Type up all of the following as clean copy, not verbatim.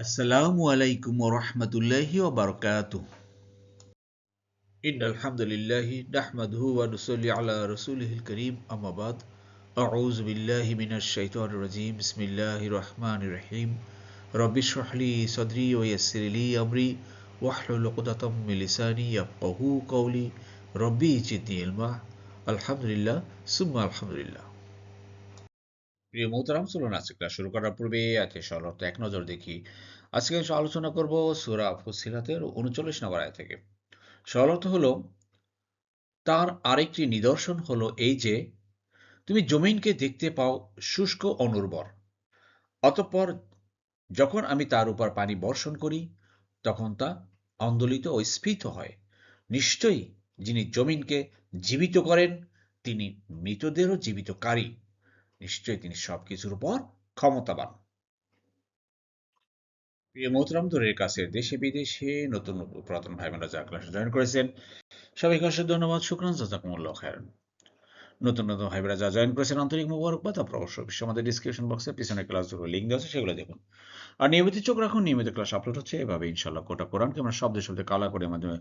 আসসালামু আলাইকুম ওয়া রাহমাতুল্লাহি ওয়া বারাকাতুহু। ইন্নাল হামদুলিল্লাহি নাহমাদুহু ওয়া নুসাল্লি আলা রাসূলিহিল কারীম আম্মা বাদ। আউযু বিল্লাহি মিনাশ শাইতানির রাজীম। বিসমিল্লাহির রাহমানির রাহিম। রব্বি ইশরাহ লি সাদরি ওয়া ইয়াসসির লি আমরি ওয়াহলুল উকদাতাম মিন লিসানি ইয়াফকাহু কওলি। রব্বি জিদনি ইলমা। আলহামদুলিল্লাহ সুম্মা আলহামদুলিল্লাহ। প্রিয় মোহতারাম, চলুন আজকে ক্লাস শুরু করার পূর্বে আজকে সরলতে এক নজর দেখি। আজকে আলোচনা করব সূরা ফুসসিলাতের 39 নম্বর আয়াত থেকে। সরলত হলো, তার আরেকটি নিদর্শন হলো এই যে তুমি জমিনকে দেখতে পাও শুষ্ক অনুর্বর, অতঃপর যখন আমি তার উপর পানি বর্ষণ করি তখন তা আন্দোলিত ও স্ফীত হয়। নিশ্চয়ই যিনি জমিনকে জীবিত করেন তিনি মৃতদেরও জীবিতকারী। নিশ্চয়ই তিনি সবকিছুর উপর ক্ষমতাবান। প্রিয় মোহতরম, দূরের কাছে দেশে বিদেশে নতুন ও পুরাতন ভাই বোনেরা যারা ক্লাসে জয়েন করেছেন সবাইকে অশেষ ধন্যবাদ, শুকরান, জাযাকুমুল্লাহ খায়রান। নতুন নতুন ভাই বোনেরা যারা জয়েন করেছেন আন্তরিক মোবারকবাদ। আপনারা অবশ্যই আমাদের ডিসক্রিপশন বক্সে পিছনে ক্লাসগুলো লিঙ্ক দেওয়া আছে, সেগুলো দেখুন। আর নিয়মিত চোখ রাখুন, নিয়মিত ক্লাস আপলোড হচ্ছে। এভাবে ইনশাআল্লাহ গোটা কোরআনকে আমরা শব্দে শব্দে কালা করে মাধ্যমে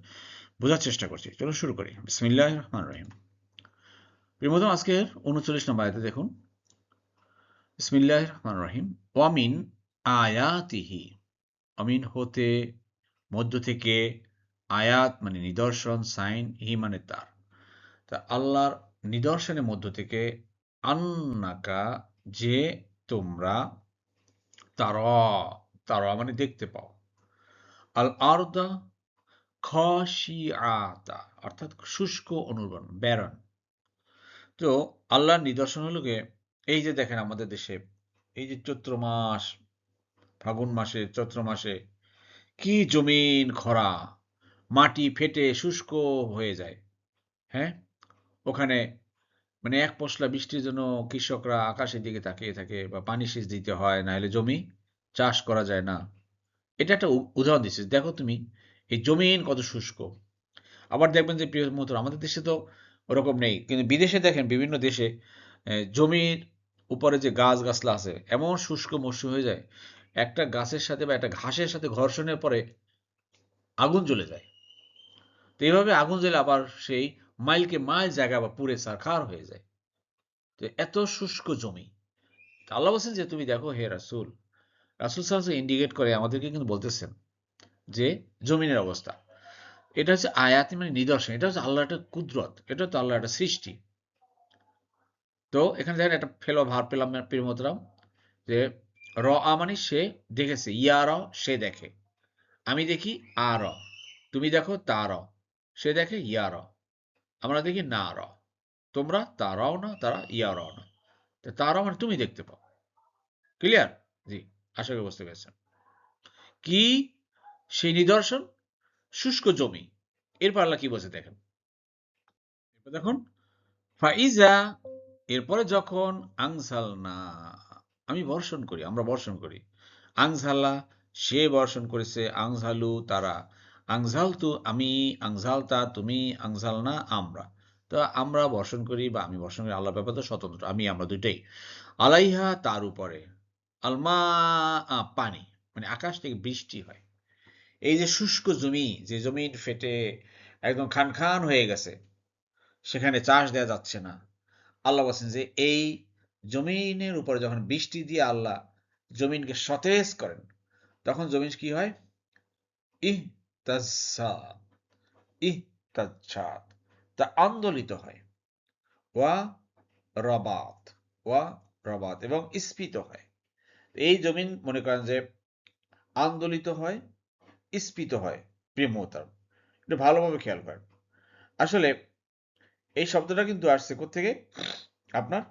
বোঝার চেষ্টা করছি। চলো শুরু করি। বিসমিল্লাহির রহমানির রহিম। প্রিয় মোহতরম, আজকের 39 নম্বর আয়াতে দেখুন। বিসমিল্লাহির রহমানির রহিম। ওয়ামিন আয়াতিহি, অমিন হতে, মধ্য থেকে, আয়াত মানে নিদর্শন, সাইন, হি মানে তার, তা আল্লাহর নিদর্শনের মধ্য থেকে, আন্নাকা যে তোমরা, তারা, তারা মানে দেখতে পাও, আল আরদা খাশিআতা অর্থাৎ শুষ্ক অনুর্বর ব্যারন। তো আল্লাহর নিদর্শন হলো গিয়ে এই যে দেখেন আমাদের দেশে এই যে চৈত্র মাস, ফাগুন মাসে, চৈত্র মাসে কি জমিন খরা, মাটি ফেটে শুষ্ক হয়ে যায়। হ্যাঁ, ওখানে মানে এক পশলা বৃষ্টির জন্য কৃষকরা আকাশের দিকে তাকিয়ে থাকে, বা পানি সেচ দিতে হয়, না হলে জমি চাষ করা যায় না। এটা একটা উদাহরণ দিচ্ছি, দেখো তুমি এই জমিন কত শুষ্ক। আবার দেখবেন যে প্রিয় মতো আমাদের দেশে তো ওরকম নেই, কিন্তু বিদেশে দেখেন বিভিন্ন দেশে জমির উপরে যে গাছ গাছলা আছে এমন শুষ্ক মৌসুম হয়ে যায়, একটা গাছের সাথে বা একটা ঘাসের সাথে ঘর্ষণের পরে আগুন জ্বলে যায়। তো এইভাবে আগুন জ্বলে আবার সেই মাইলকে মাইল জায়গা বা পুড়ে ছারখার হয়ে যায়। তো এত শুষ্ক জমি। তা আল্লাহ বলছেন যে তুমি দেখো হে রাসূল, রাসূল সাল্লাল্লাহু আলাইহি ইন্ডিকেট করে আমাদেরকে কিন্তু বলতেছেন যে জমিনের অবস্থা। এটা হচ্ছে আয়াত মানে নিদর্শন, এটা হচ্ছে আল্লাহর একটা কুদরত, এটা হচ্ছে আল্লাহর একটা সৃষ্টি। তো এখানে দেখেন একটা ফেলো ভার পেলাম প্রিয় মোহতরম, যে র আ মানে সে দেখেছে, ইয়া র সে দেখে, আমি দেখি আ র, তুমি দেখো তা র, সে দেখে ইয়া র, আমরা দেখি না র, তোমরা তারাও না, তারা ইয়ারাও না। তো তারাও মানে তুমি দেখতে পাও। ক্লিয়ার? জি, আশা করি বুঝতে পেরেছেন। কি সেই নিদর্শন? শুষ্ক জমি। এরপর আল্লাহ কি বলছে দেখেন। এরপর দেখুন, ফাইজা, এরপরে যখন, আনসালনা, আমি বর্ষণ করি, আমরা বর্ষণ করি, আনসাল্লাহ সে বর্ষণ করেছে, আনসালু তারা, আনসালতু আমি, আনসালতা তুমি, আনসালনা আমরা। তো আমরা বর্ষণ করি বা আমি বর্ষণ করি, আল্লাহর ব্যাপারে তো স্বতন্ত্র, আমি আমরা দুইটাই। আলাইহা তার উপরে, আলমা পানি, মানে আকাশ থেকে বৃষ্টি হয়। এই যে শুষ্ক জমি, যে জমিন ফেটে একদম খান খান হয়ে গেছে, সেখানে চাষ দেয়া যাচ্ছে না, আল্লাহ বলছেন যে এই জমিনের উপরে যখন বৃষ্টি দিয়ে আল্লাহ জমিনকে সতেজ করেন, তখন জমিন কি হয়? ইহতাজ্জা, ইহতাজ্জাত, তা আন্দোলিত হয়। ওয়া রবাত, ওয়া রবাত, এবং স্ফীত হয়। এই জমিন মনে করেন যে আন্দোলিত হয়, স্ফীত হয়। প্রিয় মোহতারাম, একটু ভালোভাবে খেয়াল করেন। আসলে এই শব্দটা কিন্তু আসছে কোত্থেকে? আপনার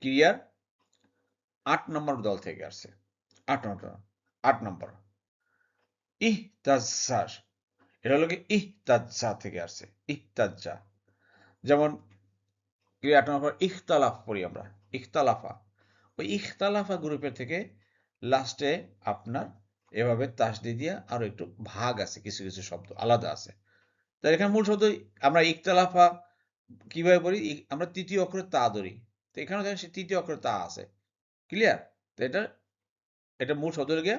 ক্রিয়ার 8 নম্বর দল থেকে আসছে। 8 নম্বর, 8 নম্বর ইহতাজ্জার, এটা হলো কি ইহতাজ্জা থেকে আসছে, ইহতাজ্জা। যেমন ক্রিয়া 8 নম্বর ইখতালাফ পড়ি আমরা, ইখতালাফা, ওই ইখতালাফা গ্রুপের থেকে লাস্টে আপনার এভাবে তাসদিদ দিয়া আরো একটু ভাগ আছে, কিছু কিছু শব্দ আলাদা আছে। তাই এখানে মূল শব্দ আমরা ইখতালাফা কিভাবে পড়ি? আমরা তৃতীয় অক্ষরে তা ধরি। তো এখানেও দেখেন সে তৃতীয় অক্ষরে তা আছে। ক্লিয়ার? তো এটা এটা মূল শব্দ হলো গিয়ে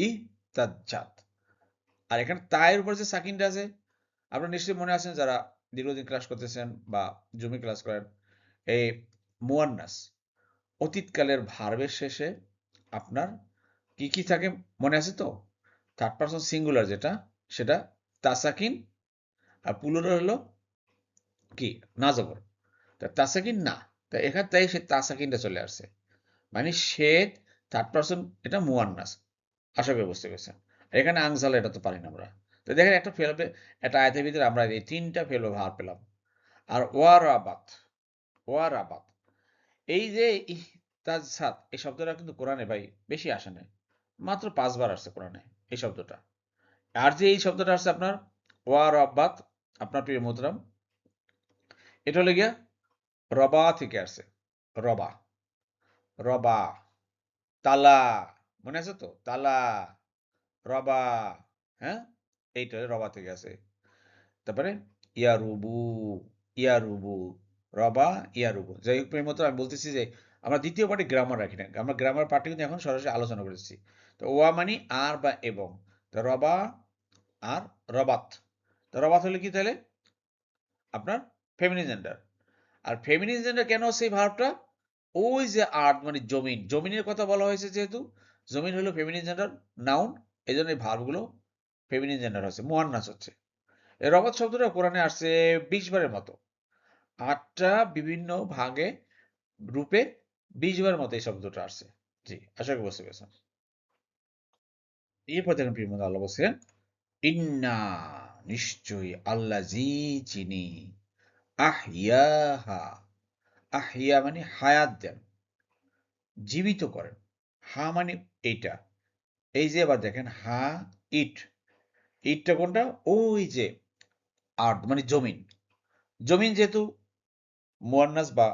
ইহতাজ্জাত। আর এখানে তায়ের উপর যে সাকিনটা আছে, আপনার নিশ্চয়ই মনে আছেন যারা দীর্ঘদিন ক্লাস করতেছেন বা জুমে ক্লাস করেন, এই মুয়ান্নাস অতীতকালের ভার্বের শেষে আপনার কি কি থাকে মনে আছে তো? থার্ড পারসন সিঙ্গুলার যেটা, সেটা তাসাকিন, আর প্লুরাল হলো কি না জবর। তা তাসাকিন না, তা এখান থেকে সে তাসাকিনটা চলে আসছে, মানে সে থার্ড পারসন, এটা মুয়ান্নাস। আশা করি বুঝতে পেরেছেন। আর এখানে আংসাল, এটা তো পারি না আমরা। তো দেখেন একটা ফেলবে, একটা আয়াতের ভিতরে আমরা এই তিনটা ফেলবে ভার পেলাম। আর ওয়ারাবাত, ওয়ারাবাত, এই যে ইহতাজাত এই শব্দটা কিন্তু কোরআনে ভাই বেশি আসে নাই, মাত্র 5 বার আসছে কোরআনে এই শব্দটা। আর যে এই শব্দটা আসছে আপনার ওয়ারাবাত, আপনার প্রিয় মোহতারাম, এটা হলো গিয়া রবা থেকে আসছে। রবা, রবা, তালা, মনে আছে তো? তালা, রবা, হ্যাঁ, এইটা রবা থেকে আছে। তারপরে ইয়ারুবু, ইয়ারুবু, রবা, ইয়ারুবু। যাই হোক প্রিয় মতো আমি বলতেছি যে আমরা দ্বিতীয় পার্টি গ্রামার রাখি না, আমরা গ্রামার পার্টি কিন্তু এখন সরাসরি আলোচনা করেছি। তো ওয়া মানে আর বা এবং, তো রবা আর রবাত। তো রবাত হলে কি তাহলে আপনার ফেমিনিন জেন্ডার। আর ফেমিনিন জেন্ডার কেন সেই ভার্বটা? ওই যে আর্থ মানে জমিন, জমিনের কথা বলা হয়েছে যেহেতু, জমিন হলো ফেমিনিন জেন্ডার নাউন, এই জন্য এই ভার্বগুলো ফেমিনিন জেন্ডার হচ্ছে, মুয়ান্নাস হচ্ছে। এই রবাত শব্দটা কোরআনে আসছে 20 বারের মতো, 8টা বিভিন্ন ভাগে রূপে 20 বার মতো এই শব্দটা আসছে। জি, আশা করি বুঝতে পেরেছেন। এরপর দেখেন প্রিয় বন্ধু, আল্লাহ বলছেন ইন্না, নিশ্চয়ই, আল্লাহ জি, যিনি, আহিয়াহা, আহিয়া মানে হায়াত দেন, জীবিত করেন। হা মানে এইটা, এই যে আবার দেখেন হা, ইট, ইটটা কোনটা? ওই যে আর্থ মানে জমিন, জমিন যেহেতু মুয়ান্নাস বা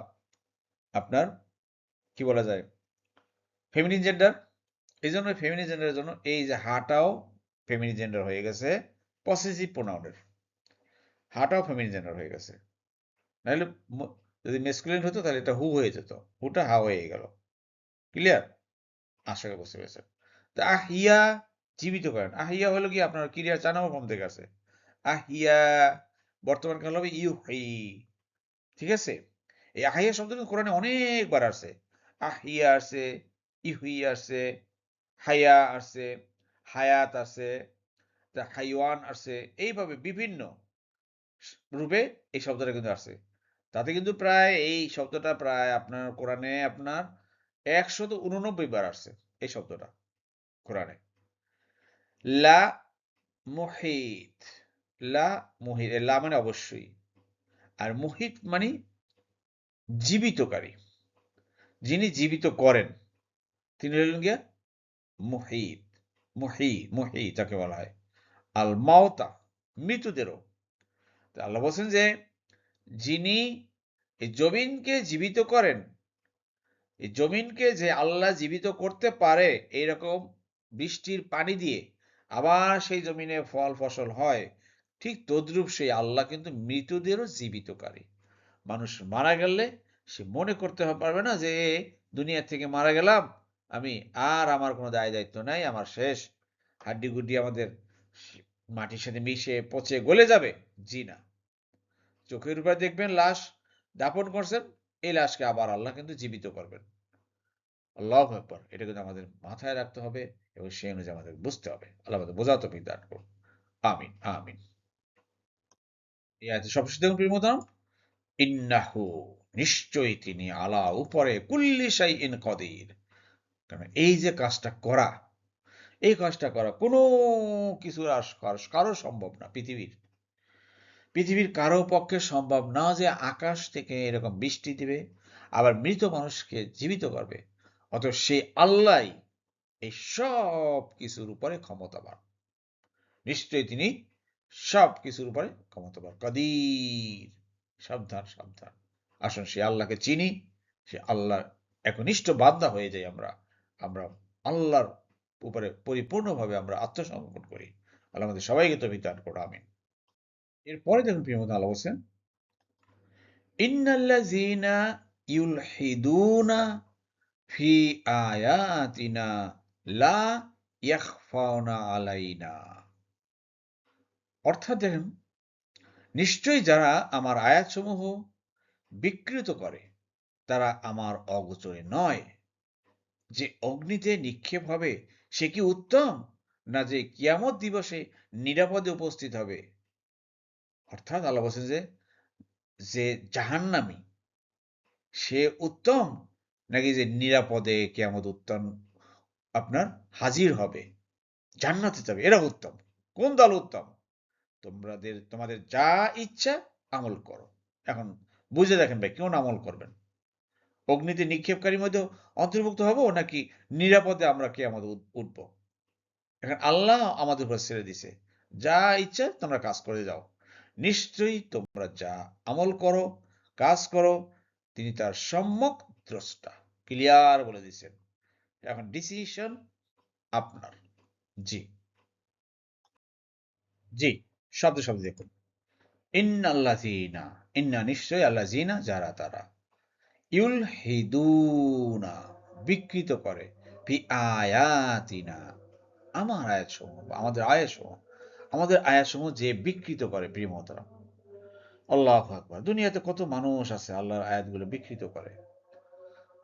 আপনার কি বলা যায় ফেমিনিন জেন্ডার, এই জন্য ফেমিনিন জেন্ডারের জন্য এই যে হাটাও ফেমিনিন জেন্ডার হয়ে গেছে, পসেসিভ প্রোনাউনের, হাটাও ফেমিনিন জেন্ডার হয়ে গেছে। নাহলে যদি মেসকুলিন হতো তাহলে এটা হু হয়ে যেত, হুটা হা হয়ে গেল। ক্লিয়ার? আশা করি বুঝতে পেরেছেন। তা আহিয়া, জীবিত করেন। আহিয়া হলো কি আপনার ক্রিয়ার 4 নম্বর ফর্ম থেকে আছে। আহিয়া বর্তমান কাল হবে ইউহি, ঠিক আছে? এই আহিয়া শব্দ কিন্তু কোরআনে অনেকবার আসছে। আহিয়া আসছে, ইহুই আসছে, হায়া আসছে, হায়াত আছে, হাইওয়ান আসছে, এইভাবে বিভিন্ন রূপে এই শব্দটা কিন্তু আসছে। তাতে কিন্তু প্রায় এই শব্দটা প্রায় আপনার কোরআনে আপনার 189 বার আসছে এই শব্দটা কোরআনে। লা মুহিত, লা মুহিত, লা মানে অবশ্যই, আর মুহিত মানে জীবিতকারী, যিনি জীবিত করেন তিনি হলেন গিয়া মুহিত। মুহি যাকে বলা হয়, আল মাওতা, মৃতদেরও। আল্লাহ বলছেন যে যিনি এই জমিনকে জীবিত করেন, এই জমিনকে যে আল্লাহ জীবিত করতে পারে এইরকম বৃষ্টির পানি দিয়ে, আবার সেই জমিনে ফল ফসল হয়, ঠিক তদ্রূপ সেই আল্লাহ কিন্তু মৃতদেরও জীবিতকারী। মানুষ মারা গেলে সে মনে করতে পারবে না যে দুনিয়া থেকে মারা গেলাম আমি, আর আমার কোনো দায় দায়িত্ব নাই, আমার শেষ, হাড্ডি গুড্ডি আমাদের মাটির সাথে মিশে পচে গলে যাবে। জি না, চোখের উপর দেখবেন লাশ দাফন করছেন, এই লাশকে আবার আল্লাহ কিন্তু জীবিত করবেন। আল্লাহু আকবার, এটা কিন্তু আমাদের মাথায় রাখতে হবে এবং সেই অনুযায়ী আমাদের বুঝতে হবে। আল্লাহ আমাদের বোঝার তৌফিক দান করুন। আমিন, আমিন। এই আয়াতের সবশেষে দেখুন প্রিয় মুহতারাম, ইন্নাহু, নিশ্চয়ই তিনি, আলা উপরে, কুল্লি শাইইন কদির। কারণ এই যে কাজটা করা, এই কাজটা করা কোনো কিছু আর কারো সম্ভব না, পৃথিবীর কারো পক্ষে সম্ভব না যে আকাশ থেকে এরকম বৃষ্টি দিবে, আবার মৃত মানুষকে জীবিত করবে। অতএব সেই আল্লাহ এই সব কিছুর উপরে ক্ষমতাবান, নিশ্চয়ই তিনি সব কিছুর উপরে ক্ষমতাবান, কাদির। সাবধান, সাবধান। আসুন সে আল্লাহকে চিনি, সে আল্লাহর একনিষ্ঠ বান্দা হয়ে যাই আমরা, আমরা আল্লাহর উপরে পরিপূর্ণভাবে আমরা আত্মসমর্পণ করি। আল্লাহ আমাদের সবাইকে তৌফিক দান করুন, আমিন। এরপরে দেখুন প্রিয় বন্ধু, আল্লাহ বলছেন ইন্নাল্লাযীনা ইউলহিদুনা ফি আয়াতিনা লা ইয়াখফাউনা আলাইনা। অর্থাৎ দেখেন, নিশ্চয়ই যারা আমার আয়াতসমূহ বিকৃত করে তারা আমার অগোচরে নয়। যে অগ্নিতে নিক্ষেপ হবে সে কি উত্তম, না যে কিয়ামত দিবসে নিরাপদে উপস্থিত হবে? অর্থাৎ আল্লাহ বলছেন যে যে জাহান্নামী সে উত্তম, নাকি যে নিরাপদে কিয়ামত উত্তম আপনার হাজির হবে, জান্নাতে যাবে, এরা উত্তম? কোন দল উত্তম? তোমাদের যা ইচ্ছা আমল করো। এখন বুঝে দেখেন ভাই, কোন আমল করবেন? অগ্নিতে নিক্ষেপকারীর মধ্যে অন্তর্ভুক্ত হব, নাকি নিরাপদে আমরা কিয়ামতে উঠবো? এখন আল্লাহ আমাদের উপর ছেড়ে দিছে, যা ইচ্ছা তোমরা কাজ করে যাও। নিশ্চয়ই তোমরা যা আমল করো, কাজ করো, তিনি তার সম্যক দ্রষ্টা। ক্লিয়ার বলে দিচ্ছেন। এখন ডিসিশন আপনার। জি, জি, শব্দে শব্দে দেখুন। ইন্নাল্লাযীনা, ইন্না নিশ্চয়, আল্লাযীনা যারা তারা, ইউলহিদুনা বিকৃত করে, ফি আয়াতিনা আমার আয়াতসমূহ, আমাদের আয়াতসমূহ, আমাদের আয়াতসমূহ যে বিকৃত করে, প্রিয় মোহতারাম, আল্লাহু আকবার। দুনিয়াতে কত মানুষ আছে আল্লাহর আয়াতগুলো বিকৃত করে,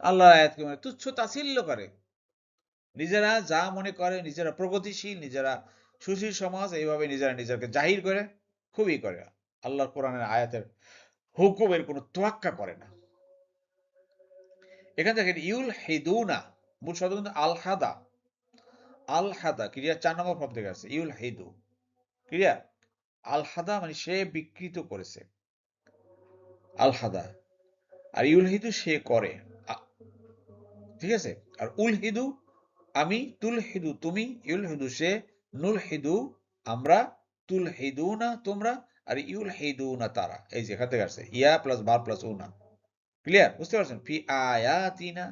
আল্লাহর আয়াতকে মানে তুচ্ছ তাচ্ছিল্য করে, নিজেরা যা মনে করে, নিজেরা প্রগতিশীল, নিজেরা সুশীল সমাজ, এইভাবে নিজেরা নিজেকে জাহির করে, খুবই করে। আল্লাহর কোরআনের আয়াতের হুকুমের কোনো তোয়াক্কা করে না। এখানে দেখেন ইউল হিদুনা, মূল শব্দ কিন্তু আল হাদা। আল হাদা ক্রিয়া 4 নম্বর পদ থেকে আছে। ইউল হিদু ক্রিয়া আল হাদা মানে সে বিকৃত করেছে, আল হাদা। আর ইউল হিদু সে করে, ঠিক আছে। আর উল হিদু আমি, তুল হিদু তুমি, ইউল হিদু সে, নুল হিদু আমরা, তুল হিদু না তোমরা, আর ইউল হিদু না তারা। এই যে এখান থেকে আসছে ইয়া প্লাস বার প্লাস উনা। ক্লিয়ার? বুঝতে পারছেন? ফি আয়াতিনা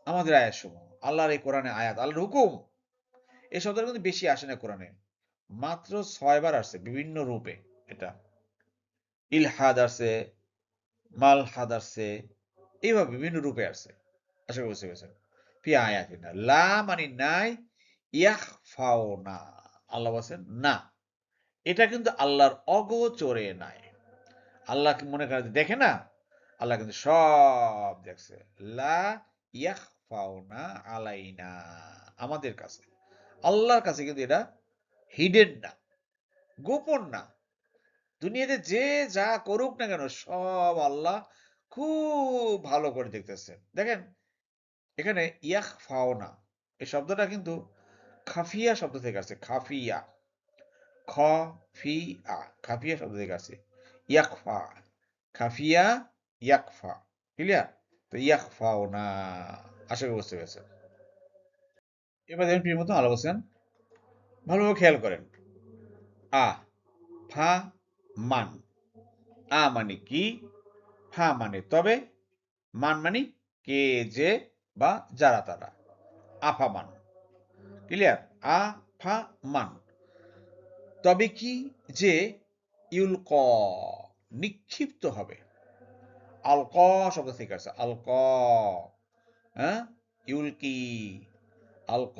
আমাদের আয়াত সমূহ, আল্লাহর এই কোরআনে আয়াত, আল্লাহর হুকুম। এই শব্দটা কিন্তু বেশি আসে না কোরআনে, মাত্র 6 বার আসছে বিভিন্ন রূপে। এটা ইলহাদ আসছে, মালহাদ আসছে, এইভাবে বিভিন্ন রূপে আসছে। আশা করি বুঝতে পেরেছেন। ফি আয়াতিনা লা মানে নাই, ইয়াখফাউনা আল্লাহ বলছেন না, এটা কিন্তু আল্লাহর অগোচরে নাই। আল্লাহ মনে করে দেখে না, আল্লাহ কিন্তু সব দেখছে। লা ইয়াখফাউনা আলাইনা আমাদের কাছে, আল্লাহর কাছে কিন্তু এটা হিডেন না, গোপন না। দুনিয়াতে যে যা করুক না কেন সব আল্লাহ খুব ভালো করে দেখতেছেন। দেখেন এখানে ইয়াখফাওনা এই শব্দটা কিন্তু খাফিয়া শব্দ থেকে আসছে। খাফিয়া, খ ফি আ, খাফিয়া শব্দ থেকে আসছে। ইয়াকফা, খাফিয়া, ইয়াকফা। ক্লিয়ার? তো ইয়াকফাওনা, আশা করি বুঝতে পেরেছেন। এবার দেখেন প্রিয় মতো আলো বলছেন, ভালোভাবে খেয়াল করেন। আ, ফা, মান। আ মানে কি, ফা মানে তবে, মান মানে কে যে বা যারা তারা, আফামান। ক্লিয়ার? আ ফা মান। তবে কি যে ইউলক নিক্ষিপ্ত হবে। আলক শব্দ থেকে আসছে, আলক, হ্যাঁ, ইউলকি, আলক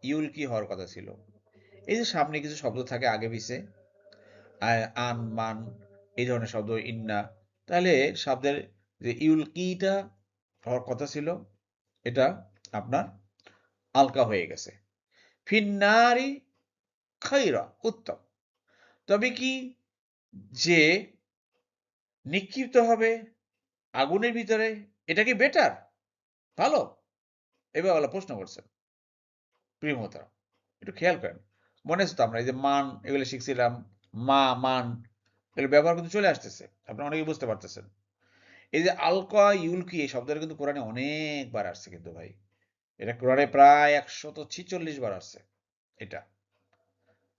ইউলকি হওয়ার কথা ছিল। এই যে সামনে কিছু শব্দ থাকে আগে পিছে, আন মান এই ধরনের শব্দ, ইন্না, তাহলে শব্দের যে ইউলকিটা হওয়ার কথা ছিল এটা আপনার আলকা হয়ে গেছে। ফিন্নারি খাইরা উত্তম। তবে কি যে নিক্ষিপ্ত হবে আগুনের ভিতরে, এটা কি বেটার, ভালো? এবার বলা প্রশ্ন করছেন প্রিয় মোহতারাম, একটু খেয়াল করেন। মনে আছে তো আমরা এই যে মান এগুলো শিখছিলাম, মা মান এগুলো ব্যবহার কিন্তু চলে আসতেছে, আপনারা অনেকেই বুঝতে পারতেছেন। এই যে আলকা ইউলকি এই শব্দটা কিন্তু কোরআনে অনেকবার আসছে কিন্তু ভাই, এটা কোরআনে প্রায় 146 বার আসছে। এটা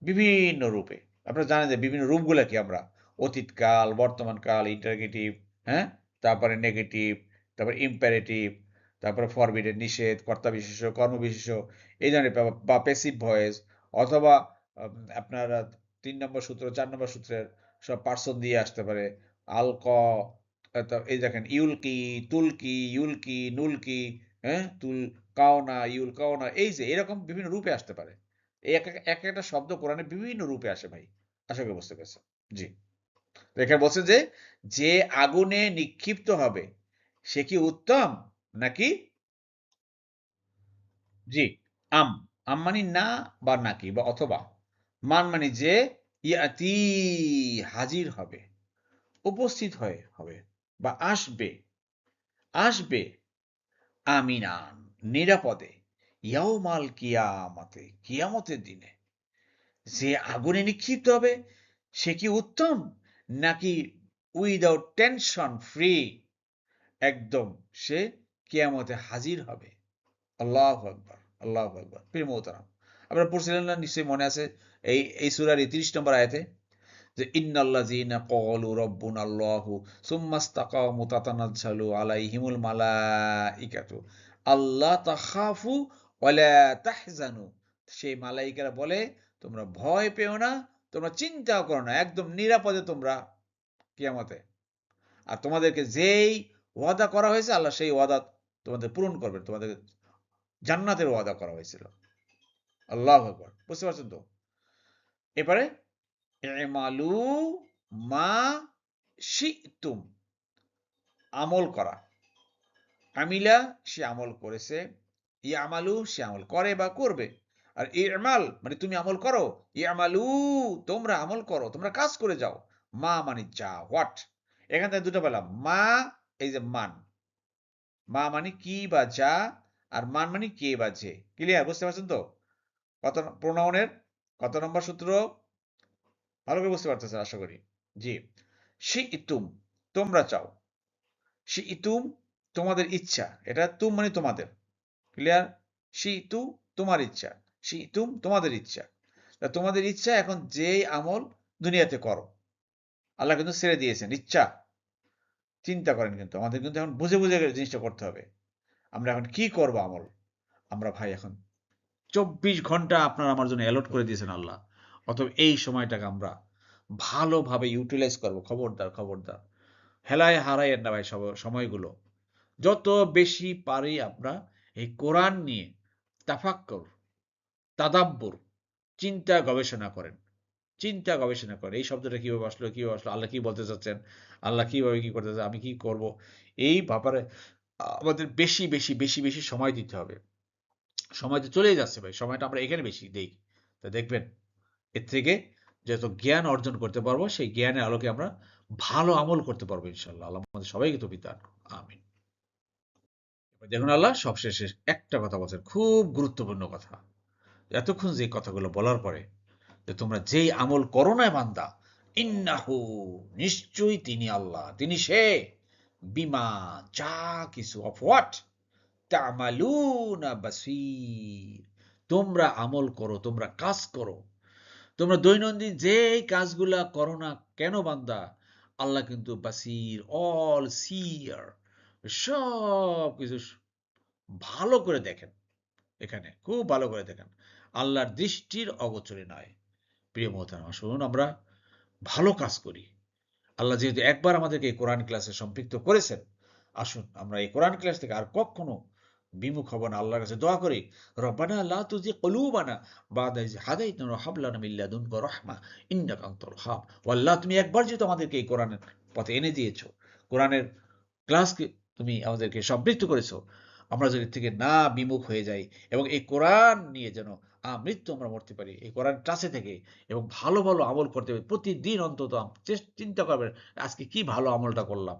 বিভিন্ন রূপে, আপনারা জানেন যে বিভিন্ন রূপগুলা কি, আমরা অতীতকাল, বর্তমানকাল, ইন্টারগেটিভ, হ্যাঁ, তারপরে নেগেটিভ, তারপরে ইম্পারেটিভ, তারপরে ফরবিডেন নিষেধ, কর্তা বিশেষ্য, কর্ম বিশেষ্য, এই ধরনের বা প্যাসিভ ভয়েস, অথবা আপনার 3 নম্বর সূত্র, 4 নম্বর সূত্রের সব পার্সন দিয়ে আসতে পারে। আলক, এই দেখেন ইউলকি, তুলকি, ইউলকি, নুলকি, হ্যাঁ, তুল কাওনা, ইউল কাওনা, এই যে এরকম বিভিন্ন রূপে আসতে পারে। এই একটা শব্দ কোরআনে বিভিন্ন রূপে আসে ভাই। আশা করি বুঝতে পেরেছেন। জি। তো এখানে বলছে যে, যে আগুনে নিক্ষিপ্ত হবে সে কি উত্তম নাকি? জি, আম। আম মানে না বা নাকি বা অথবা। মান মানে যে ইয়াতি হাজির হবে, উপস্থিত হবে বা আসবে, আসবে আমিনান নিরাপদে ইয়াউমাল কিয়ামতে কিয়ামতের দিনে। যে আগুনে নিক্ষিপ্ত হবে সে কি উত্তম নাকি উইদাউট টেনশন ফ্রি একদম সে কিয়ামতে হাজির হবে। আল্লাহু আকবার, আল্লাহু আকবার। প্রিয় মোহতারাম, আপনারা পড়ছিলেন না নিশ্চয়ই মনে আছে এই সূরার ৩০ নম্বর আয়াতে যে ইন্নাল্লাযীনা ক্বালু রাব্বুনাল্লাহু সুম্মাস্তাকামু তাতানাজ্জালু আলাইহিমুল মালাইকাতু আল্লা তাখাফু ওয়ালা তাহজানু। সেই মালাইকারা বলে তোমরা ভয় পেও না, তোমরা চিন্তাও করো না, একদম নিরাপদে তোমরা কিয়ামতে। আর তোমাদেরকে যেই ওয়াদা করা হয়েছে আল্লাহ সেই ওয়াদা তোমাদের পূরণ করবেন। তোমাদের জান্নাতের ওয়াদা করা হয়েছিল। আল্লাহু আকবার। বুঝতে পারছেন তো? এবারে ইমালু মা শি'তুম, আমল করা। আমিলা সে আমল করেছে, ইয়ামালু সে আমল করে বা করবে। আর ইমাল মানে তুমি আমল করো, ইয়ামালু তোমরা আমল করো, তোমরা কাজ করে যাও। মা মানে যা, হোয়াট। এখান থেকে দুটো পেলাম, মা এই যে মান, মা মানে কি বা যা, আর মান মানে কে বা যে। ক্লিয়ার? বুঝতে পারছেন তো? কত প্রোনাউনের কত নম্বর সূত্র? ভালো করে বুঝতে পারতেছেন আশা করি। জি। শি'তুম তোমরা চাও, শি'তুম তোমাদের ইচ্ছা, এটা তুম মানে তোমাদের। ক্লিয়ার? শি'তু তোমার ইচ্ছা, শি'তুম তোমাদের ইচ্ছা। তা তোমাদের ইচ্ছা এখন যেই আমল দুনিয়াতে করো। আল্লাহ কিন্তু ছেড়ে দিয়েছেন ইচ্ছা। চিন্তা করেন কিন্তু আমাদের কিন্তু এখন বুঝে বুঝে জিনিসটা করতে হবে। আমরা এখন কি করব আমল? আমরা ভাই এখন ২৪ ঘন্টা আপনার আমার জন্য অ্যালট করে দিয়েছেন আল্লাহ। অতএব এই সময়টাকে আমরা ভালোভাবে ইউটিলাইজ করব। খবরদার, খবরদার। হেলায় হারাইয়েন না ভাই সময়গুলো। যত বেশি পারি আমরা এই কোরআন নিয়ে তাফাক্কুর, তাদাব্বুর, চিন্তা গবেষণা করেন। চিন্তা গবেষণা করেন। এই শব্দটা কিভাবে আসলো, কিভাবে আসলো? আল্লাহ কি বলতে চাচ্ছেন? আল্লাহ কিভাবে কি করতে চাচ্ছেন? আমি কি করব? এই ব্যাপারে আমাদের বেশি, বেশি, বেশি, বেশি সময় দিতে হবে। সময় তো চলেই যাচ্ছে ভাই। সময়টা আমরা এখানে বেশি দেই। তা দেখবেন এর থেকে যত জ্ঞান অর্জন করতে পারবো সেই জ্ঞানের আলোকে আমরা ভালো আমল করতে পারবো ইনশাআল্লাহ। আল্লাহ আমাদের সবাইকে তৌফিক দান করুন। আমিন। এবার দেখুন আল্লাহ সবশেষে একটা কথা বলছেন, খুব গুরুত্বপূর্ণ কথা। এতক্ষণ যে কথাগুলো বলার পরে যে তোমরা যেই আমল করো না বান্দা, ইন্নাহু নিশ্চয়ই তিনি আল্লাহ, তিনি সে বিমা যা কিছু অফ হোয়াট তা'মালুনা বাসীর। তোমরা আমল করো, তোমরা কাজ করো, তোমরা দৈনন্দিন যেই কাজগুলা করো না কেন বান্দা, আল্লাহ কিন্তু বাসির, অল সিয়ার, সব কিছু ভালো করে দেখেন। এখানে খুব ভালো করে দেখেন, আল্লাহর দৃষ্টির অগোচরে নয়। প্রিয় মোহতারাম, শুনুন আমরা ভালো কাজ করি। আল্লাহ যেহেতু একবার আমাদেরকে এই কোরআন ক্লাসে সম্পৃক্ত করেছেন, আসুন আমরা এই কোরআন ক্লাস থেকে আর কখনো বিমুখ হব না। আল্লাহর কাছে দোয়া করি, রব্বানা লা তুজি কুলুবানা বাদা ইয হাদাইতানা ওয়া হাব লানা মিন লাদুনকা রাহমা ইন্নাকা আনতাল ওয়াহ্হাব। ও আল্লাহ, তুমি একবার যেহেতু আমাদেরকে এই কোরআনের পথে এনে দিয়েছো, কোরআনের ক্লাসকে তুমি আমাদেরকে সম্পৃক্ত করেছো, আমরা যদি এর থেকে না বিমুখ হয়ে যাই এবং এই কোরআন নিয়ে যেন মৃত্যু আমরা মরতে পারি এই কোরআন ক্লাসে থেকে, এবং ভালো ভালো আমল করতে পারি প্রতিদিন অন্তত। চিন্তা করবেন আজকে কি ভালো আমলটা করলাম,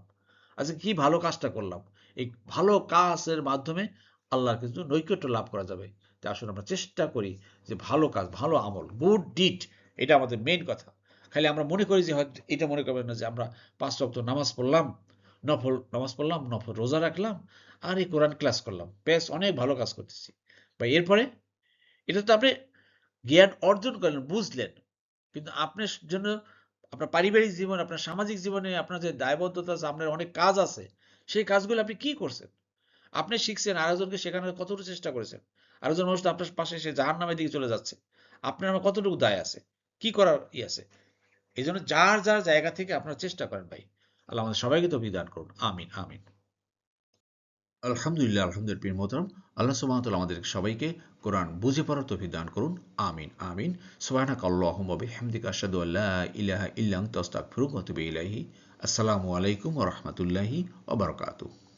আজকে কি ভালো কাজটা করলাম। এই ভালো কাজের মাধ্যমে আল্লাহর কিন্তু নৈকট্য লাভ করা যাবে। তাই আসলে আমরা চেষ্টা করি যে ভালো কাজ, ভালো আমল, গুড ডিড, এটা আমাদের মেইন কথা। খালি আমরা মনে করি যে হয়তো এটা মনে করবেন না যে আমরা ৫ ওয়াক্ত নামাজ পড়লাম, নফল নামাজ পড়লাম, নফল রোজা রাখলাম, আর এই কোরআন ক্লাস করলাম, ব্যাস অনেক ভালো কাজ করতেছি। বা এরপরে এটা তো আপনি জ্ঞান অর্জন করলেন, বুঝলেন, কিন্তু আপনার জন্য আপনার পারিবারিক জীবন, আপনার সামাজিক জীবনে আপনার যে দায়বদ্ধতা আছে, আপনার অনেক কাজ আছে, সেই কাজগুলো আপনি কি করছেন? আপনি শিখছেন, আরেকজনকে শেখানোর কতটুকু চেষ্টা করেছেন? আরেকজন মানুষ তো আপনার পাশে এসে জাহান্নামের দিকে চলে যাচ্ছে। আপনার আমার কতটুকু দায় আছে? কি করার আছে? এজন্য যার যার জায়গা থেকে আপনারা চেষ্টা করেন ভাই। আল্লাহ আমাদের সবাইকে তৌফিক দান করুন। আমিন, আমিন। আলহামদুলিল্লাহ, আলহামদুলিল্লাহ প্রিয় মোহতারাম। আল্লাহ সুবহানাহু ওয়া তাআলা আমাদের সবাইকে কোরআন বুঝে পড়ার তৌফিক দান করুন। আমিন, আমিন। সুবহানাকা আল্লাহুম্মা ওয়া বিহামদিকা আশহাদু আল্লা ইলাহা ইল্লা আনতা আস্তাগফিরুকা ওয়া আতুবু ইলাইহি। আসসালামু আলাইকুম ওয়া রাহমাতুল্লাহি ওয়া বারাকাতুহু।